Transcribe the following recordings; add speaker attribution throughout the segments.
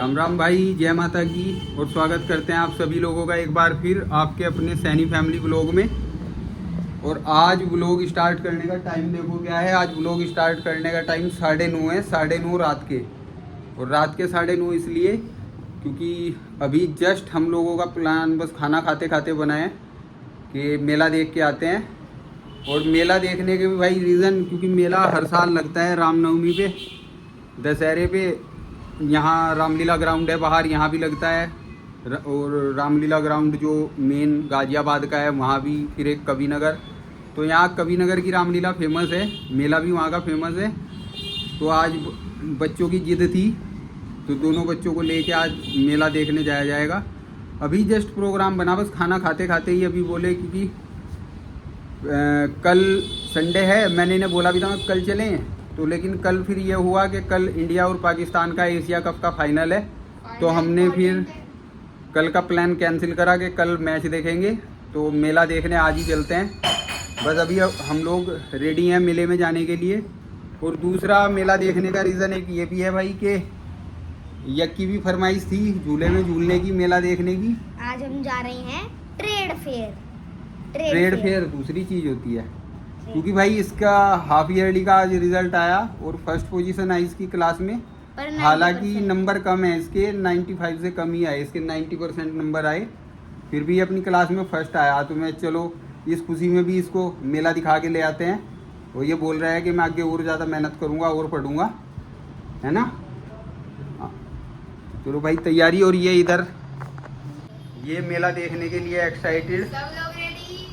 Speaker 1: राम राम भाई, जय माता की। और स्वागत करते हैं आप सभी लोगों का एक बार फिर आपके अपने सैनी फैमिली व्लॉग में। और आज व्लॉग स्टार्ट करने का टाइम देखो क्या है। आज व्लॉग स्टार्ट करने का टाइम 9:30 है, 9:30 रात के। और रात के 9:30 इसलिए क्योंकि अभी जस्ट हम लोगों का प्लान बस खाना खाते खाते बना है कि मेला देख के आते हैं। और मेला देखने के भी भाई रीज़न, क्योंकि मेला हर साल लगता है रामनवमी पे, दशहरे पे। यहाँ रामलीला ग्राउंड है बाहर, यहाँ भी लगता है। और रामलीला ग्राउंड जो मेन गाज़ियाबाद का है वहाँ भी, फिर एक कवि नगर। तो यहाँ कवि नगर की रामलीला फेमस है, मेला भी वहाँ का फेमस है। तो आज बच्चों की जिद थी तो दोनों बच्चों को लेके आज मेला देखने जाया जाएगा। अभी जस्ट प्रोग्राम बना, बस खाना खाते खाते ही अभी बोले, क्योंकि कल संडे है। मैंने इन्हें बोला भी था मैं कल चलें, तो लेकिन कल फिर ये हुआ कि कल इंडिया और पाकिस्तान का एशिया कप का फाइनल है। तो हमने फिर कल का प्लान कैंसिल करा कि कल मैच देखेंगे। तो मेला देखने आज ही चलते हैं। बस अभी हम लोग रेडी हैं मेले में जाने के लिए। और दूसरा मेला देखने का रीज़न एक ये भी है भाई कि यक की भी फरमाइश थी झूले में झूलने की, मेला देखने की।
Speaker 2: आज हम जा रहे हैं ट्रेड फेयर।
Speaker 1: ट्रेड फेयर दूसरी चीज़ होती है, क्योंकि भाई इसका हाफ ईयरली का आज रिजल्ट आया और फर्स्ट पोजीशन आई इसकी क्लास में। हालांकि नंबर कम है इसके, 95 से कम ही आए इसके, 90% नंबर आए। फिर भी अपनी क्लास में फर्स्ट आया। तो मैं चलो इस खुशी में भी इसको मेला दिखा के ले आते हैं। वो ये बोल रहा है कि मैं आगे और ज़्यादा मेहनत करूँगा और पढ़ूँगा, है ना। चलो भाई तैयारी। और ये इधर ये मेला देखने के लिए एक्साइटेड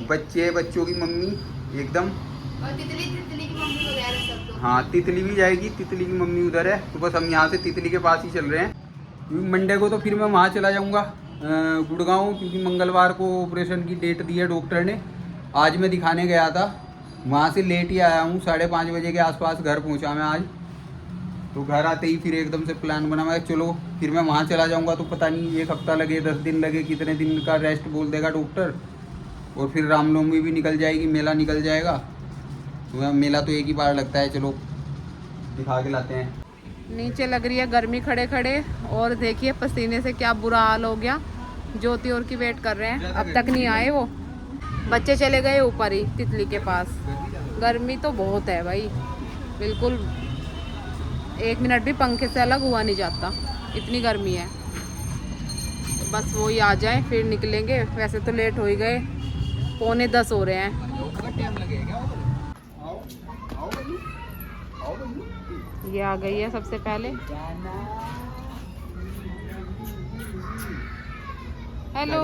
Speaker 1: बच्चे, बच्चों की मम्मी एकदम।
Speaker 2: और तितली की मम्मी वगैरह सब लोग।
Speaker 1: हाँ, तितली भी जाएगी, तितली की मम्मी उधर है। तो बस हम यहाँ से तितली के पास ही चल रहे हैं, क्योंकि मंडे को तो फिर मैं वहाँ चला जाऊँगा गुड़गांव, क्योंकि मंगलवार को ऑपरेशन की डेट दी है डॉक्टर ने। आज मैं दिखाने गया था, वहाँ से लेट ही आया हूँ, 5:30 बजे के आसपास घर पहुँचा मैं आज। तो घर आते ही फिर एकदम से प्लान बना मैं, चलो फिर मैं वहाँ चला जाऊँगा। तो पता नहीं 1 हफ्ता लगे, 10 दिन लगे, कितने दिन का रेस्ट बोल देगा डॉक्टर। और फिर रामनवमी भी निकल जाएगी, मेला निकल जाएगा। तो मेला तो एक ही बार लगता है, चलो दिखा के लाते हैं।
Speaker 3: नीचे लग रही है गर्मी खड़े खड़े, और देखिए पसीने से क्या बुरा हाल हो गया। ज्योति और की वेट कर रहे हैं, अब तक नहीं आए वो। बच्चे चले गए ऊपर ही तितली के पास। गर्मी तो बहुत है भाई, बिल्कुल 1 मिनट भी पंखे से अलग हुआ नहीं जाता, इतनी गर्मी है। बस वो ही आ जाए फिर निकलेंगे। वैसे तो लेट हो ही गए, 9:45 हो रहे हैं। ये आ गई है सबसे पहले। हेलो।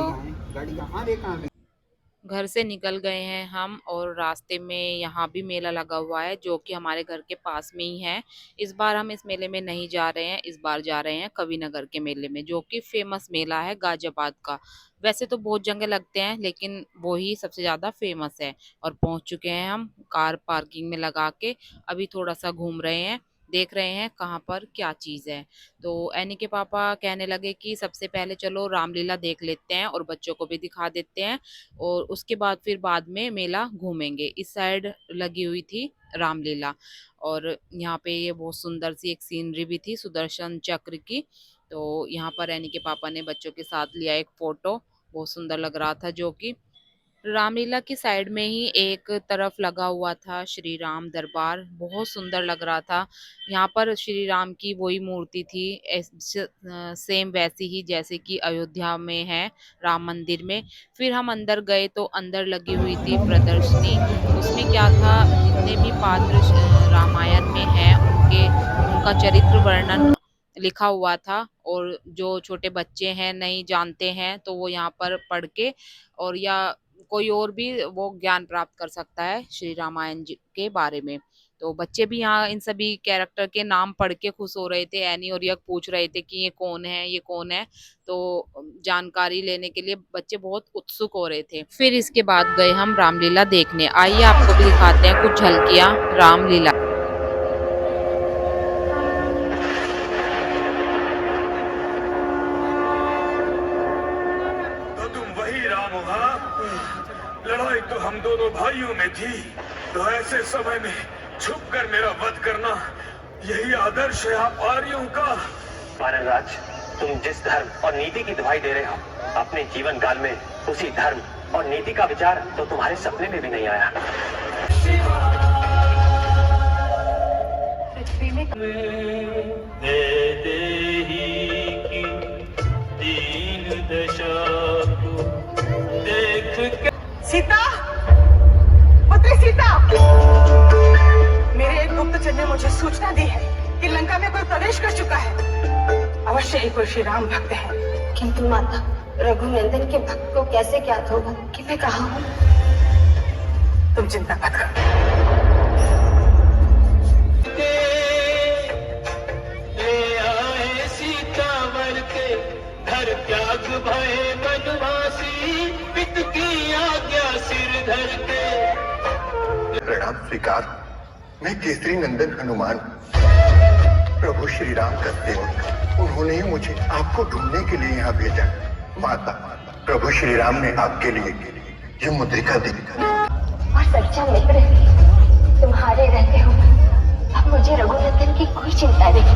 Speaker 3: घर से निकल गए हैं हम, और रास्ते में यहाँ भी मेला लगा हुआ है जो कि हमारे घर के पास में ही है। इस बार हम इस मेले में नहीं जा रहे हैं, इस बार जा रहे हैं कवि नगर के मेले में, जो कि फेमस मेला है गाजियाबाद का। वैसे तो बहुत जगह लगते हैं, लेकिन वो ही सबसे ज़्यादा फेमस है। और पहुँच चुके हैं हम, कार पार्किंग में लगा के अभी थोड़ा सा घूम रहे हैं, देख रहे हैं कहाँ पर क्या चीज़ है। तो एनी के पापा कहने लगे कि सबसे पहले चलो रामलीला देख लेते हैं और बच्चों को भी दिखा देते हैं, और उसके बाद फिर बाद में मेला घूमेंगे। इस साइड लगी हुई थी रामलीला, और यहाँ पे ये बहुत सुंदर सी एक सीनरी भी थी सुदर्शन चक्र की। तो यहाँ पर एनी के पापा ने बच्चों के साथ लिया एक फ़ोटो, बहुत सुंदर लग रहा था। जो कि रामलीला की साइड में ही एक तरफ लगा हुआ था श्री राम दरबार, बहुत सुंदर लग रहा था। यहाँ पर श्री राम की वही मूर्ति थी, सेम वैसी ही जैसे कि अयोध्या में है राम मंदिर में। फिर हम अंदर गए तो अंदर लगी हुई थी प्रदर्शनी। उसमें क्या था, जितने भी पात्र रामायण में हैं उनका चरित्र वर्णन लिखा हुआ था। और जो छोटे बच्चे हैं नहीं जानते हैं तो वो यहाँ पर पढ़ के, और या कोई और भी वो ज्ञान प्राप्त कर सकता है श्री रामायण जी के बारे में। तो बच्चे भी यहाँ इन सभी कैरेक्टर के नाम पढ़ के खुश हो रहे थे। एनी और यक पूछ रहे थे कि ये कौन है, ये कौन है। तो जानकारी लेने के लिए बच्चे बहुत उत्सुक हो रहे थे। फिर इसके बाद गए हम रामलीला देखने। आइए आपको भी दिखाते हैं कुछ झलकियाँ रामलीला।
Speaker 4: तो तुम वही राम हो, हाँ? लड़ाई तो हम दोनों भाइयों में थी, तो ऐसे समय में छुपकर मेरा वध करना, यही आदर्श है आप आर्यों का।
Speaker 5: महाराज, तुम जिस धर्म और नीति की दुहाई दे रहे हो, अपने जीवन काल में उसी धर्म और नीति का विचार तो तुम्हारे सपने में भी नहीं आया। पृथ्वी में
Speaker 6: सीता, पुत्री सीता, मेरे एक गुप्तचर ने मुझे सूचना दी है कि लंका में कोई प्रवेश कर चुका है। अवश्य ही कोई श्री राम भक्त है।
Speaker 7: किंतु माता, रघुनंदन के भक्त को कैसे ज्ञात होगा कि मैं कहाँ हूँ?
Speaker 6: तुम चिंता मत करो।
Speaker 8: त्याग भय बनवासी, पित की आज्ञा सिर धर के।
Speaker 9: प्रणाम स्वीकार। मैं केसरी नंदन हनुमान, प्रभु श्री राम का सेवक। उन्होंने ही मुझे आपको ढूंढने के लिए यहाँ भेजा। माता, प्रभु श्री राम ने आपके लिए ये मुद्रिका दी।
Speaker 7: और सच्चा मित्र तुम्हारे रहते हो अब मुझे रघुनंदन की कोई चिंता नहीं।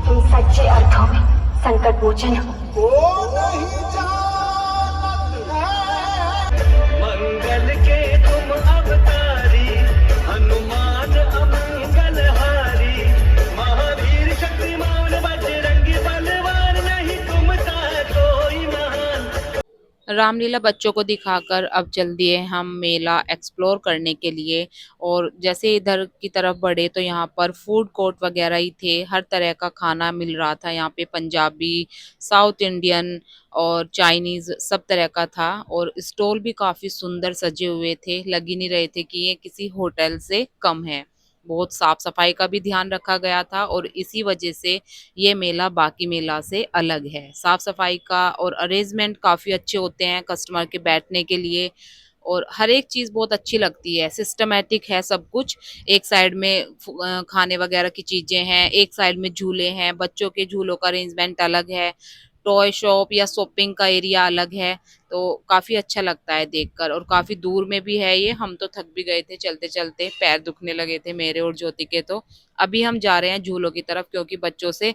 Speaker 7: तुम सच्चे अर्थों में संकट मोचन हो।
Speaker 8: मंगल के तुम अवतारी, हनुमान अमंगलहारी, महावीर शक्तिमान बजरंगी बलवान, नहीं तुम सा कोई महान।
Speaker 3: रामलीला बच्चों को दिखाकर अब चल दिए हम मेला एक्सप्लोर करने के लिए। और जैसे इधर की तरफ बढ़े तो यहाँ पर फूड कोर्ट वगैरह ही थे, हर तरह का खाना मिल रहा था यहाँ पे, पंजाबी, साउथ इंडियन और चाइनीज़ सब तरह का था। और स्टॉल भी काफ़ी सुंदर सजे हुए थे, लग ही नहीं रहे थे कि ये किसी होटल से कम है। बहुत साफ सफाई का भी ध्यान रखा गया था और इसी वजह से ये मेला बाकी मेला से अलग है। साफ सफाई का और अरेंजमेंट काफ़ी अच्छे होते हैं कस्टमर के बैठने के लिए, और हर एक चीज़ बहुत अच्छी लगती है, सिस्टमेटिक है सब कुछ। एक साइड में खाने वगैरह की चीज़ें हैं, एक साइड में झूले हैं, बच्चों के झूलों का अरेंजमेंट अलग है, टॉय शॉप या शॉपिंग का एरिया अलग है। तो काफ़ी अच्छा लगता है देखकर, और काफ़ी दूर में भी है ये। हम तो थक भी गए थे चलते चलते, पैर दुखने लगे थे मेरे और ज्योति के। तो अभी हम जा रहे हैं झूलों की तरफ, क्योंकि बच्चों से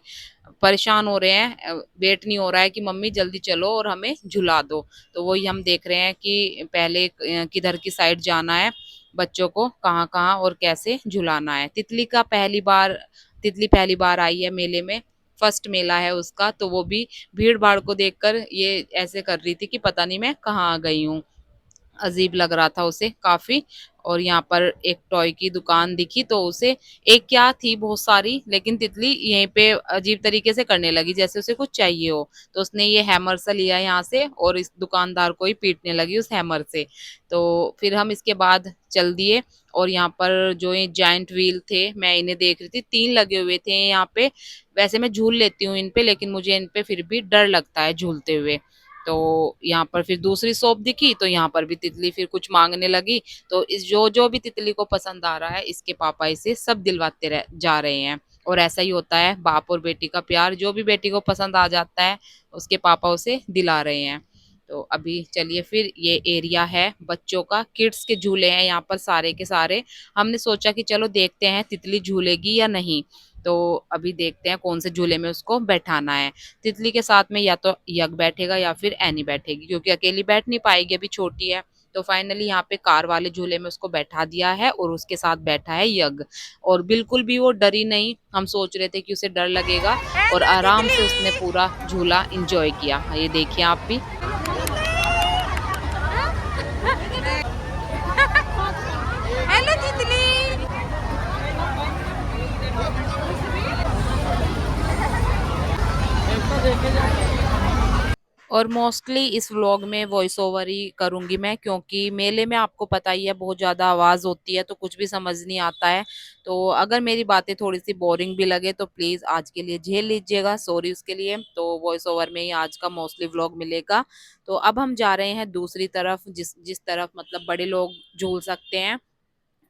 Speaker 3: परेशान हो रहे हैं, वेट नहीं हो रहा है कि मम्मी जल्दी चलो और हमें झुला दो। तो वही हम देख रहे हैं कि पहले किधर की साइड जाना है, बच्चों को कहाँ कहाँ और कैसे झुलाना है। तितली पहली बार आई है मेले में, फर्स्ट मेला है उसका। तो वो भी भीड़ भाड़ को देखकर ये ऐसे कर रही थी कि पता नहीं मैं कहाँ आ गई हूँ, अजीब लग रहा था उसे काफ़ी। और यहाँ पर एक टॉय की दुकान दिखी तो उसे, एक क्या थी बहुत सारी, लेकिन तितली यहीं पे अजीब तरीके से करने लगी जैसे उसे कुछ चाहिए हो। तो उसने ये हैमर सा लिया यहाँ से और इस दुकानदार को ही पीटने लगी उस हैमर से। तो फिर हम इसके बाद चल दिए, और यहाँ पर जो ये जाइंट व्हील थे मैं इन्हें देख रही थी, 3 लगे हुए थे यहाँ पे। वैसे मैं झूल लेती हूँ इन पे, लेकिन मुझे इन पे फिर भी डर लगता है झूलते हुए। तो यहाँ पर फिर दूसरी शॉप दिखी तो यहाँ पर भी तितली फिर कुछ मांगने लगी। तो इस जो भी तितली को पसंद आ रहा है, इसके पापा इसे सब दिलवाते जा रहे हैं। और ऐसा ही होता है, बाप और बेटी का प्यार, जो भी बेटी को पसंद आ जाता है उसके पापा उसे दिला रहे हैं। तो अभी चलिए, फिर ये एरिया है बच्चों का, किड्स के झूले हैं यहाँ पर सारे के सारे। हमने सोचा कि चलो देखते हैं तितली झूलेगी या नहीं। तो अभी देखते हैं कौन से झूले में उसको बैठाना है। तितली के साथ में या तो यग बैठेगा या फिर एनी बैठेगी, क्योंकि अकेली बैठ नहीं पाएगी, अभी छोटी है। तो फाइनली यहाँ पे कार वाले झूले में उसको बैठा दिया है और उसके साथ बैठा है यग। और बिल्कुल भी वो डरी नहीं, हम सोच रहे थे कि उसे डर लगेगा, और आराम से उसने पूरा झूला इंजॉय किया। ये देखिए आप भी।
Speaker 2: हेलो तितली।
Speaker 3: और मोस्टली इस व्लॉग में वॉइस ओवर ही करूँगी मैं, क्योंकि मेले में आपको पता ही है बहुत ज़्यादा आवाज़ होती है तो कुछ भी समझ नहीं आता है। तो अगर मेरी बातें थोड़ी सी बोरिंग भी लगे तो प्लीज़ आज के लिए झेल लीजिएगा, सॉरी उसके लिए। तो वॉइस ओवर में ही आज का मोस्टली व्लॉग मिलेगा। तो अब हम जा रहे हैं दूसरी तरफ, जिस तरफ मतलब बड़े लोग झूल सकते हैं।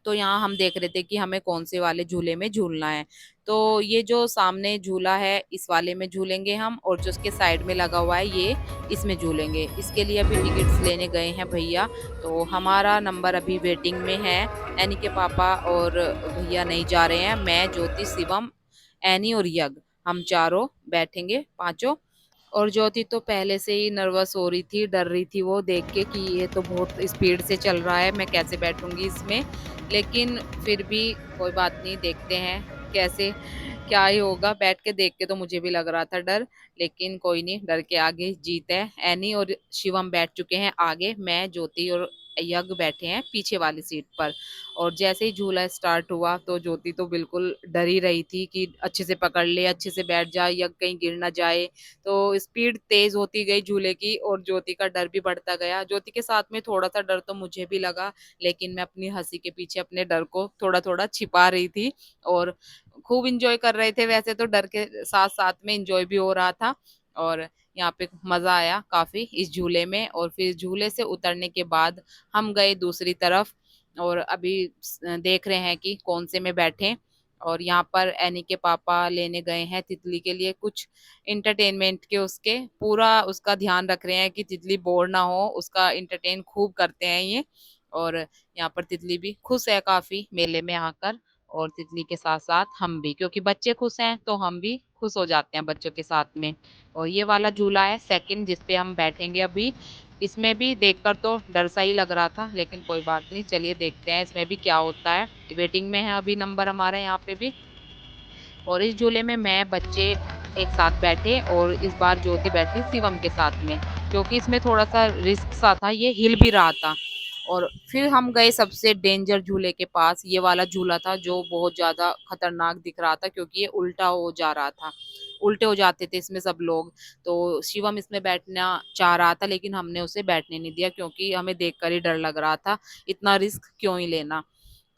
Speaker 3: तो यहाँ हम देख रहे थे कि हमें कौन से वाले झूले में झूलना है। तो ये जो सामने झूला है इस वाले में झूलेंगे हम, और जो उसके साइड में लगा हुआ है ये इसमें झूलेंगे। इसके लिए अभी टिकट्स लेने गए हैं भैया। तो हमारा नंबर अभी वेटिंग में है। एनी के पापा और भैया नहीं जा रहे हैं, मैं, ज्योति, शिवम, एनी और यग हम चारों बैठेंगे, पांचों। और ज्योति तो पहले से ही नर्वस हो रही थी, डर रही थी वो देख के कि ये तो बहुत स्पीड से चल रहा है, मैं कैसे बैठूंगी इसमें। लेकिन फिर भी कोई बात नहीं, देखते हैं कैसे क्या ही होगा। बैठ के देख के तो मुझे भी लग रहा था डर, लेकिन कोई नहीं, डर के आगे जीत है। एनी और शिवम बैठ चुके हैं आगे, मैं, ज्योति और यज्ञ बैठे हैं पीछे वाली सीट पर। और जैसे ही झूला स्टार्ट हुआ तो ज्योति तो बिल्कुल डर ही रही थी कि अच्छे से पकड़ ले, अच्छे से बैठ जाए, यज्ञ कहीं गिर ना जाए। तो स्पीड तेज होती गई झूले की और ज्योति का डर भी बढ़ता गया। ज्योति के साथ में थोड़ा सा डर तो मुझे भी लगा, लेकिन मैं अपनी हंसी के पीछे अपने डर को थोड़ा थोड़ा छिपा रही थी। और खूब इंजॉय कर रहे थे, वैसे तो डर के साथ साथ में इंजॉय भी हो रहा था। और यहाँ पे मजा आया काफी इस झूले में। और फिर झूले से उतरने के बाद हम गए दूसरी तरफ और अभी देख रहे हैं कि कौन से में बैठे। और यहाँ पर एनी के पापा लेने गए हैं तितली के लिए कुछ इंटरटेनमेंट के, उसके पूरा उसका ध्यान रख रहे हैं कि तितली बोर ना हो, उसका इंटरटेन खूब करते हैं ये। और यहाँ पर तितली भी खुश है काफी मेले में आकर, और तितली के साथ साथ हम भी, क्योंकि बच्चे खुश हैं तो हम भी खुश हो जाते हैं बच्चों के साथ में। और ये वाला झूला है सेकंड जिसपे हम बैठेंगे अभी। इसमें भी देखकर तो डर सा ही लग रहा था, लेकिन कोई बात नहीं, चलिए देखते हैं इसमें भी क्या होता है। वेटिंग में है अभी नंबर हमारे यहाँ पे भी। और इस झूले में मैं, बच्चे एक साथ बैठे और इस बार ज्योति बैठी शिवम के साथ में, क्योंकि इसमें थोड़ा सा रिस्क सा था, ये हिल भी रहा था। और फिर हम गए सबसे डेंजर झूले के पास। ये वाला झूला था जो बहुत ज्यादा खतरनाक दिख रहा था, क्योंकि ये उल्टा हो जा रहा था, उल्टे हो जाते थे इसमें सब लोग। तो शिवम इसमें बैठना चाह रहा था, लेकिन हमने उसे बैठने नहीं दिया, क्योंकि हमें देखकर ही डर लग रहा था, इतना रिस्क क्यों ही लेना।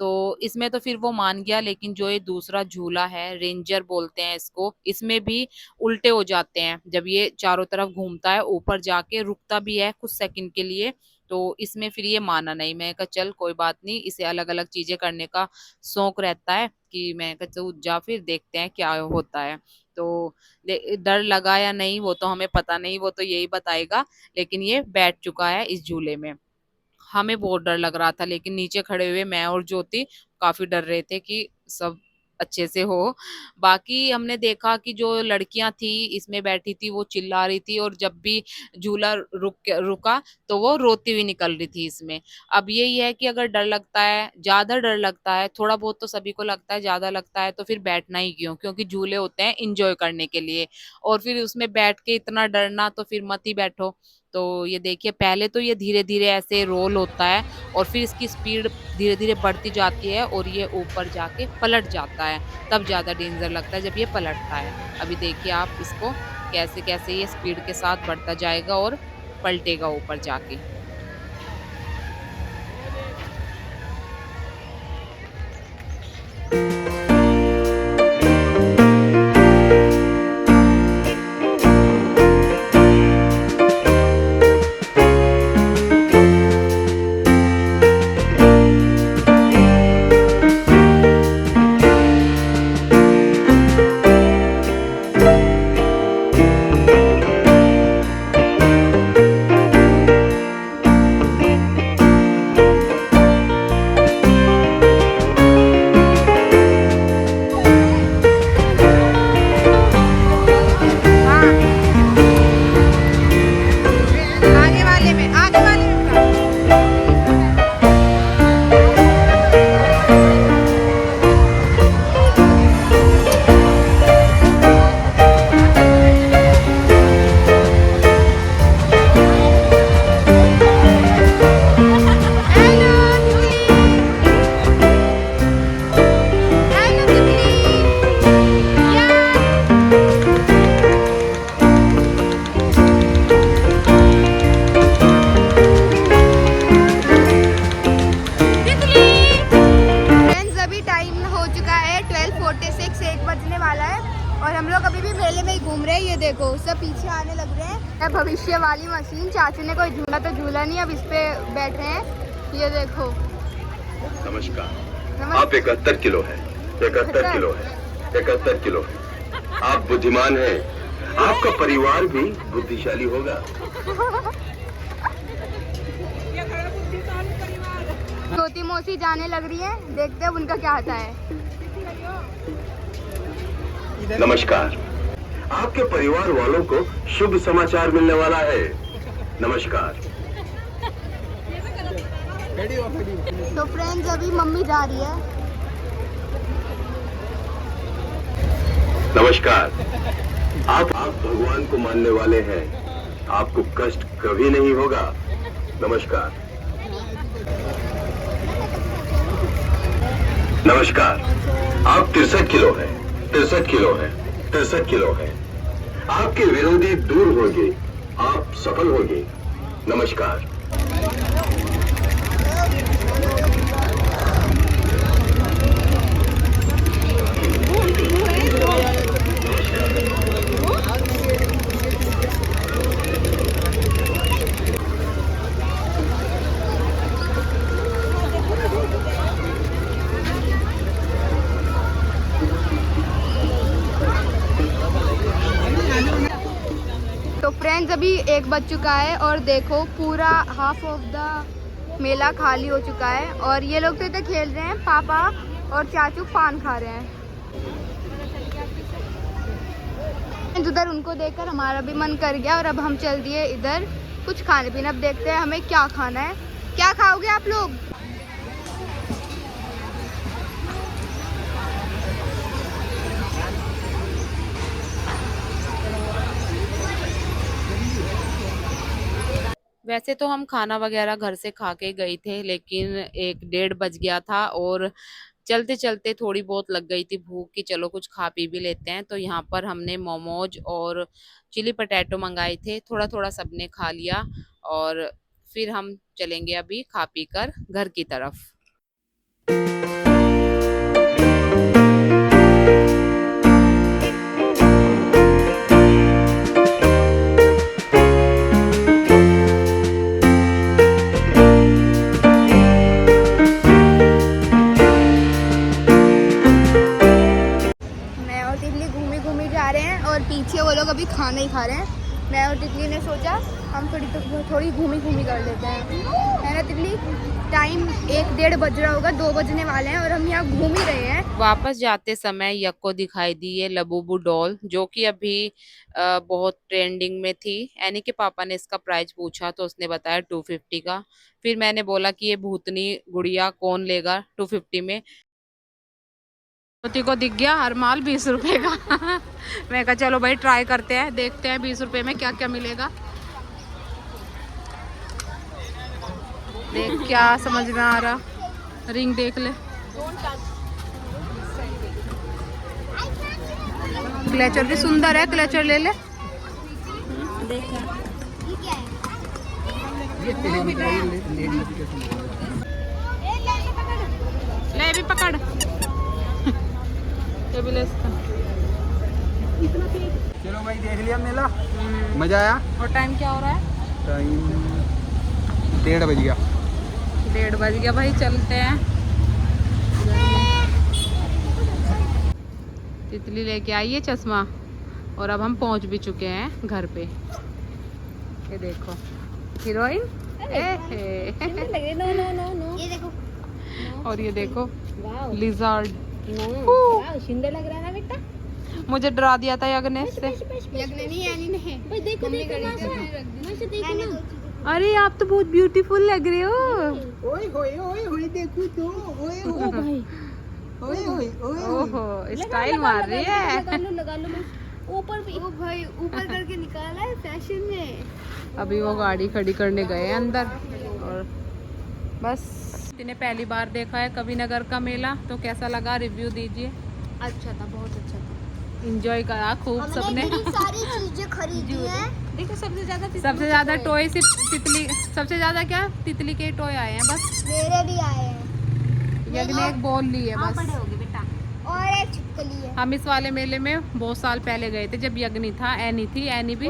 Speaker 3: तो इसमें तो फिर वो मान गया, लेकिन जो ये दूसरा झूला है, रेंजर बोलते हैं इसको, इसमें भी उल्टे हो जाते हैं जब ये चारों तरफ घूमता है, ऊपर जाके रुकता भी है कुछ सेकंड के लिए। तो इसमें फिर ये माना नहीं। मैं कहा चल कोई बात नहीं, इसे अलग अलग चीजें करने का शौक रहता है कि मैं कहा चल जा, फिर देखते हैं क्या होता है। तो डर लगा या नहीं वो तो हमें पता नहीं, वो तो यही बताएगा। लेकिन ये बैठ चुका है इस झूले में। हमें बहुत डर लग रहा था, लेकिन नीचे खड़े हुए मैं और ज्योति काफी डर रहे थे कि सब अच्छे से हो। बाकी हमने देखा कि जो लड़कियां थी इसमें बैठी थी वो चिल्ला रही थी, और जब भी झूला रुका तो वो रोती हुई निकल रही थी इसमें। अब यही है कि अगर डर लगता है, ज्यादा डर लगता है, थोड़ा बहुत तो सभी को लगता है, ज्यादा लगता है तो फिर बैठना ही क्यों, क्योंकि झूले होते हैं इंजॉय करने के लिए। और फिर उसमें बैठ के इतना डरना, तो फिर मत ही बैठो। तो ये देखिए, पहले तो ये धीरे धीरे ऐसे रोल होता है और फिर इसकी स्पीड धीरे धीरे बढ़ती जाती है और ये ऊपर जाके पलट जाता है। तब ज्यादा डेंजर लगता है जब ये पलटता है। अभी देखिए आप इसको कैसे कैसे ये स्पीड के साथ बढ़ता जाएगा और पलटेगा ऊपर जाके।
Speaker 2: देखो सब पीछे आने लग रहे हैं। भविष्य वाली मशीन, चाचू ने कोई झूला तो झूला नहीं, अब इस पे बैठ रहे हैं। ये देखो।
Speaker 10: नमस्कार। आप 71 किलो है, 71 किलो है, 71 किलो है। आप बुद्धिमान हैं, आपका परिवार भी बुद्धिशाली होगा।
Speaker 2: ज्योति मौसी जाने लग रही है, देखते हैं उनका क्या आता है।
Speaker 10: नमस्कार। आपके परिवार वालों को शुभ समाचार मिलने वाला है। नमस्कार।
Speaker 2: तो फ्रेंड्स अभी मम्मी जा रही है।
Speaker 10: नमस्कार। आप भगवान को मानने वाले हैं, आपको कष्ट कभी नहीं होगा। नमस्कार। नमस्कार। आप 63 किलो हैं, 63 किलो हैं, 63 किलो हैं। आपके विरोधी दूर होंगे, आप सफल होंगे। नमस्कार।
Speaker 2: तो फ्रेंड्स अभी 1 बज चुका है और देखो पूरा हाफ ऑफ द मेला खाली हो चुका है और ये लोग तो इधर खेल रहे हैं, पापा और चाचू पान खा रहे हैं। उधर उनको देखकर हमारा भी मन कर गया और अब हम चल दिए इधर कुछ खाने पीने। अब देखते हैं हमें क्या खाना है। क्या खाओगे आप लोग?
Speaker 3: वैसे तो हम खाना वगैरह घर से खा के गए थे, लेकिन 1-1:30 बज गया था और चलते चलते थोड़ी बहुत लग गई थी भूख कि चलो कुछ खा पी भी लेते हैं। तो यहाँ पर हमने मोमोज और चिली पटेटो मंगाए थे, थोड़ा थोड़ा सबने खा लिया और फिर हम चलेंगे अभी खा पी कर घर की तरफ।
Speaker 2: पीछे वो लोग अभी खाना ही खा रहे हैं। मैं और तितली ने सोचा हम थोड़ी घूमी कर लेते हैं, है ना तितली? टाइम 1-1:30 बज रहा होगा, 2 बजने वाले हैं और हम यहाँ घूम ही रहे हैं।
Speaker 3: वापस जाते समय यक को दिखाई दी ये लबूबू डॉल, जो कि अभी बहुत ट्रेंडिंग में थी। एनी के पापा ने इसका प्राइस पूछा तो उसने बताया 250 का। फिर मैंने बोला कि ये भूतनी गुड़िया कौन लेगा 250 में। को दिख गया हर माल 20 रुपए का। मैं कहा चलो भाई ट्राई करते हैं, देखते हैं 20 रुपए में क्या क्या मिलेगा। देख क्या समझ में आ रहा, रिंग देख ले। क्लेचर भी सुंदर है, क्लेचर ले ले। ले भी पकड़।
Speaker 1: चलो भाई देख लिया मेला, मजा आया।
Speaker 3: और टाइम क्या हो रहा है?
Speaker 1: टाइम 1:30 बज गया।
Speaker 3: 1:30 बज गया भाई, चलते हैं। तितली लेके आई है चश्मा और अब हम पहुंच भी चुके हैं घर पे। ये देखो हीरोइन,
Speaker 2: ये देखो,
Speaker 3: और ये देखो लिज़ार्ड।
Speaker 2: सुंदर लग रहा है ना बेटा?
Speaker 3: मुझे डरा दिया था यज्ञेश से। अरे आप तो बहुत ब्यूटीफुल लग रहे हो।
Speaker 1: ओए होए ओए होए देखो तो, ओए हो भाई, ओए होए ओए
Speaker 3: ओहो स्टाइल मार रही है।
Speaker 2: लगा लो ऊपर भी। ओ भाई ऊपर करके निकाला है फैशन में।
Speaker 3: अभी वो गाड़ी खड़ी करने गए हैं अंदर और बस। ने पहली बार देखा है कवि नगर का मेला, तो कैसा लगा रिव्यू दीजिए।
Speaker 2: अच्छा था, बहुत अच्छा था।
Speaker 3: एंजॉय करा खूब सबने।
Speaker 2: सारी चीजें खरीदी हैं।
Speaker 3: देखो सबसे ज्यादा टॉय सिर्फ तितली, सबसे ज्यादा क्या तितली के टॉय आए हैं बस।
Speaker 2: मेरे भी आए हैं।
Speaker 3: यज्ञ ने एक बॉल ली है बस
Speaker 2: और एक छिपकली है।
Speaker 3: हम इस वाले मेले में बहुत साल पहले गए थे जब यज्ञ था, एनी थी, एनी भी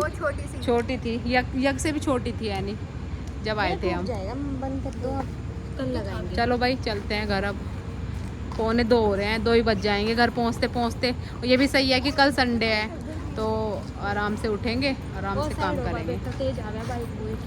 Speaker 3: छोटी थी, यज्ञ से भी छोटी थी एनी जब आए थे हम।
Speaker 2: बंद कर दो, कल लगाएंगे।
Speaker 3: चलो भाई चलते हैं घर, अब 1:45 हो रहे हैं, 2 ही बज जाएंगे घर पहुंचते पहुंचते। ये भी सही है कि कल संडे है तो आराम से उठेंगे, आराम से काम करेंगे।